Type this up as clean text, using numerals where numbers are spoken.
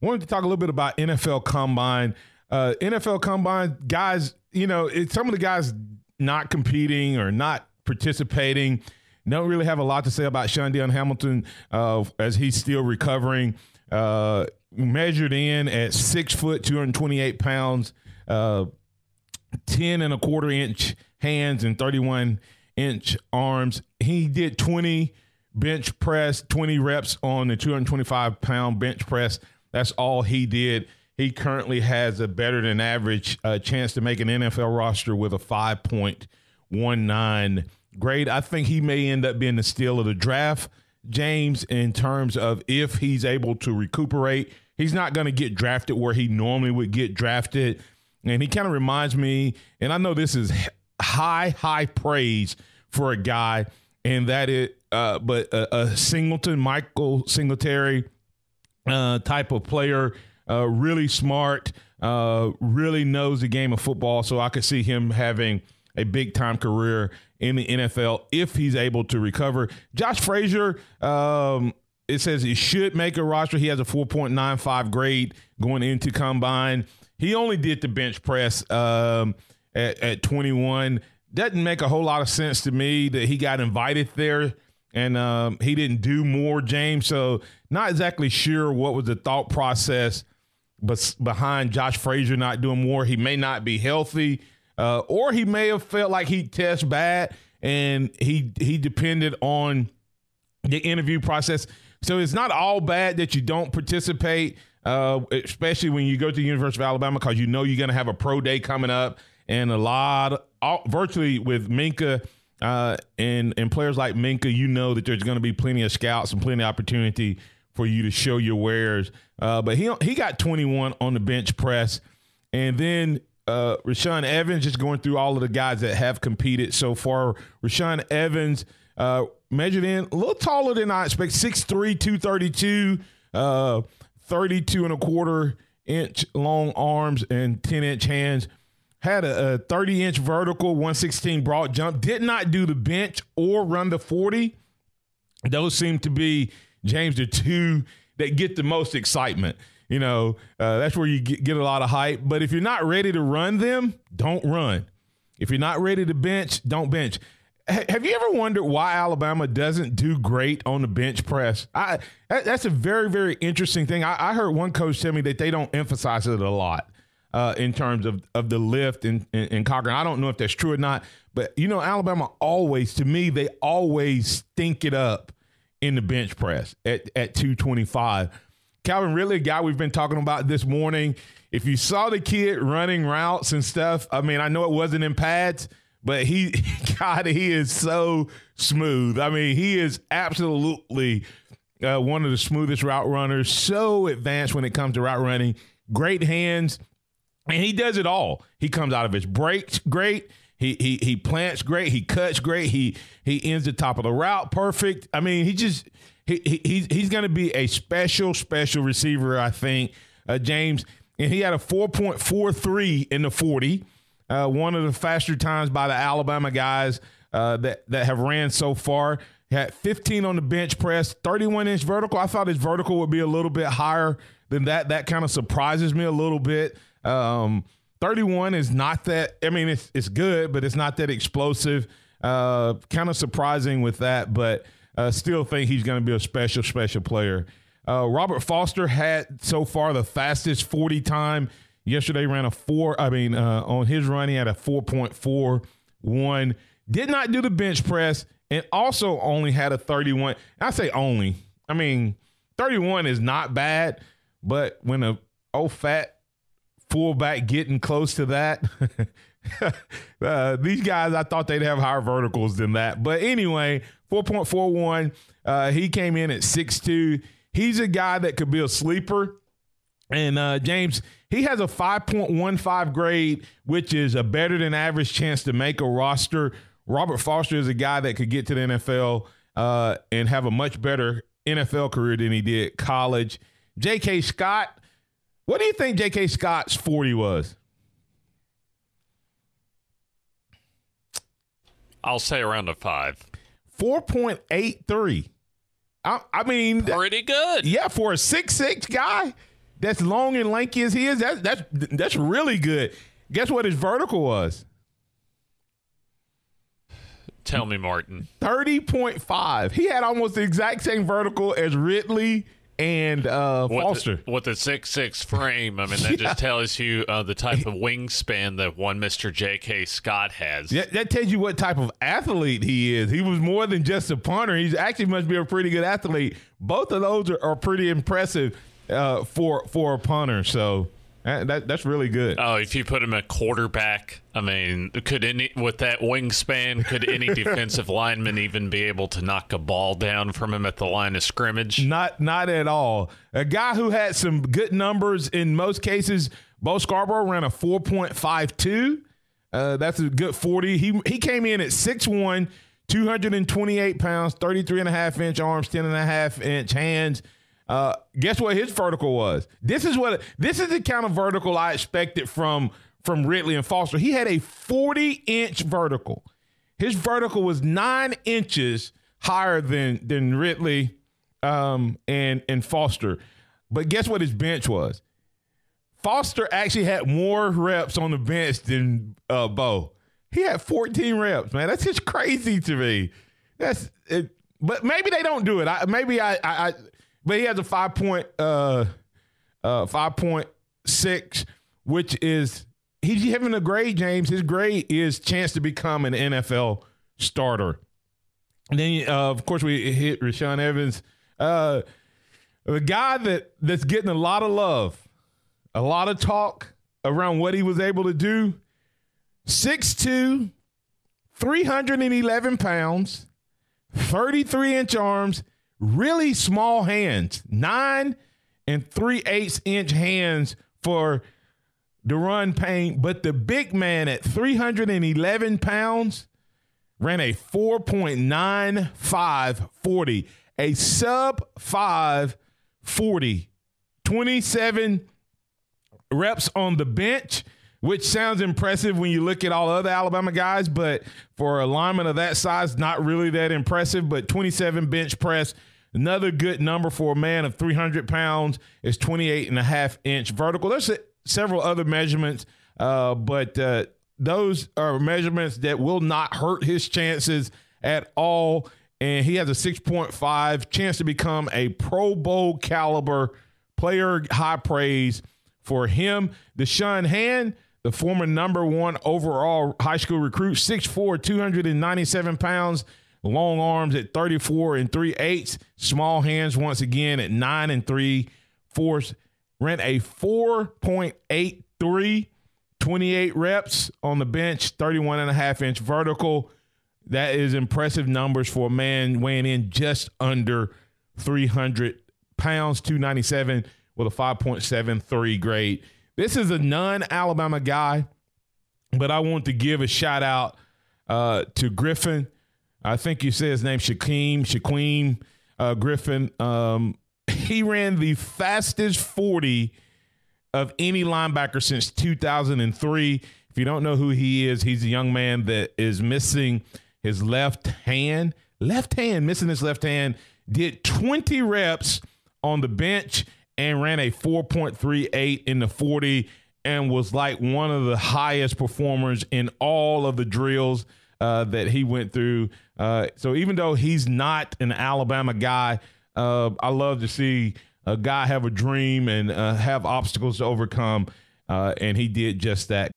wanted to talk a little bit about NFL Combine. NFL Combine, guys, some of the guys not competing or not participating don't really have a lot to say about Shundi Hamilton as he's still recovering. Measured in at 6 foot, 228 pounds, 10 1/4 inch hands and 31-inch arms. He did 20 bench press, 20 reps on the 225-pound bench press. That's all he did. He currently has a better than average chance to make an NFL roster with a 5.19 grade. I think he may end up being the steal of the draft, James, in terms of if he's able to recuperate. He's not going to get drafted where he normally would get drafted. And he kind of reminds me, and I know this is high praise for a guy, and that it, but a Michael Singletary type of player, really smart, really knows the game of football. So I could see him having a big time career in the NFL if he's able to recover. Josh Frazier, it says he should make a roster. He has a 4.95 grade going into Combine. He only did the bench press at 21. Doesn't make a whole lot of sense to me that he got invited there and he didn't do more, James. So not exactly sure what was the thought process behind Josh Frazier not doing more. He may not be healthy, or he may have felt like he test bad and he depended on the interview process. So it's not all bad that you don't participate, especially when you go to the University of Alabama, because you're going to have a pro day coming up, and virtually with Minka and players like Minka, that there's going to be plenty of scouts and plenty of opportunity for you to show your wares. But he got 21 on the bench press. And then Rashaan Evans, just going through all of the guys that have competed so far. Rashaan Evans measured in a little taller than I expect, 6'3", 232, 32 1/4 inch long arms and 10-inch hands. Had a 30-inch vertical, 116 broad jump. Did not do the bench or run the 40. Those seem to be, James, the two that get the most excitement. That's where you get a lot of hype. But if you're not ready to run them, don't run. If you're not ready to bench, don't bench. Have you ever wondered why Alabama doesn't do great on the bench press? That's a very, very interesting thing. I heard one coach tell me that they don't emphasize it a lot in terms of the lift and conquering. I don't know if that's true or not, but, Alabama always, to me, they always stink it up in the bench press at 225. Calvin Ridley, a guy we've been talking about this morning. If you saw the kid running routes and stuff, I know it wasn't in pads, but he is so smooth. He is absolutely one of the smoothest route runners, so advanced when it comes to route running. Great hands, and he does it all. He comes out of his breaks great. He plants great. He cuts great. He ends the top of the route perfect. He's going to be a special receiver, I think, James. And he had a 4.43 in the 40. One of the faster times by the Alabama guys that have ran so far. He had 15 on the bench press, 31-inch vertical. I thought his vertical would be a little bit higher than that. That kind of surprises me a little bit. 31 is not that – it's good, but it's not that explosive. Kind of surprising with that, but still think he's going to be a special player. Robert Foster had so far the fastest 40 time. Yesterday ran on his run, he had a 4.41. Did not do the bench press and also only had a 31. I say only. 31 is not bad, but when a old fat fullback getting close to that, these guys, I thought they'd have higher verticals than that. But anyway, 4.41. He came in at 6'2". He's a guy that could be a sleeper. And James, he has a 5.15 grade, which is a better than average chance to make a roster. Robert Foster is a guy that could get to the NFL and have a much better NFL career than he did college. J.K. Scott, what do you think J.K. Scott's 40 was? I'll say around a 5. 4.83. Pretty good. Yeah, for a 6'6" guy. that's long and lanky as he is, that's really good. Guess what his vertical was? Tell me, Martin. 30.5. He had almost the exact same vertical as Ridley and Foster. With a 6'6" frame, I mean, that just tells you the type of wingspan that one Mr. J.K. Scott has. Yeah, that tells you what type of athlete he is. He was more than just a punter. He actually must be a pretty good athlete. Both of those are pretty impressive for a punter. So that's really good. Oh, if you put him at quarterback, I mean, with that wingspan, could any defensive lineman even be able to knock a ball down from him at the line of scrimmage? Not at all. A guy who had some good numbers in most cases. Bo Scarborough ran a 4.52. That's a good 40. He came in at 6'1", 228 pounds, 33.5-inch arms, 10.5-inch hands. Guess what his vertical was? This is the kind of vertical I expected from Ridley and Foster. He had a 40-inch vertical. His vertical was 9 inches higher than Ridley and Foster. But guess what his bench was? Foster actually had more reps on the bench than Bo. He had 14 reps, man. That's just crazy to me. That's it. But maybe they don't do it. But he has a 5.6, which is he's having a grade, James. His grade is chance to become an NFL starter. And then, of course, we hit Rashaan Evans, a guy that's getting a lot of love, a lot of talk around what he was able to do. 6'2", 311 pounds, 33-inch arms, really small hands, 9 3/8-inch hands for the run paint. But the big man at 311 pounds ran a 4.95 40, a sub 5 40, 27 reps on the bench, which sounds impressive when you look at all other Alabama guys, but for a lineman of that size, not really that impressive. But 27 bench press. Another good number for a man of 300 pounds is 28.5-inch vertical. There's several other measurements, but those are measurements that will not hurt his chances at all. And he has a 6.5 chance to become a Pro Bowl caliber player. High praise for him. Deshaun Hand, the former number 1 overall high school recruit, 6'4", 297 pounds. Long arms at 34 3/8. Small hands once again at 9 3/4. Ran a 4.83, 28 reps on the bench, 31.5-inch vertical. That is impressive numbers for a man weighing in just under 300 pounds, 297 with a 5.73 grade. This is a non-Alabama guy, but I want to give a shout out to Griffin. I think you said his name, Shaquem Griffin. He ran the fastest 40 of any linebacker since 2003. If you don't know who he is, he's a young man that is missing his left hand, missing his left hand, did 20 reps on the bench and ran a 4.38 in the 40 and was like one of the highest performers in all of the drills that he went through. So even though he's not an Alabama guy, I love to see a guy have a dream and have obstacles to overcome, and he did just that.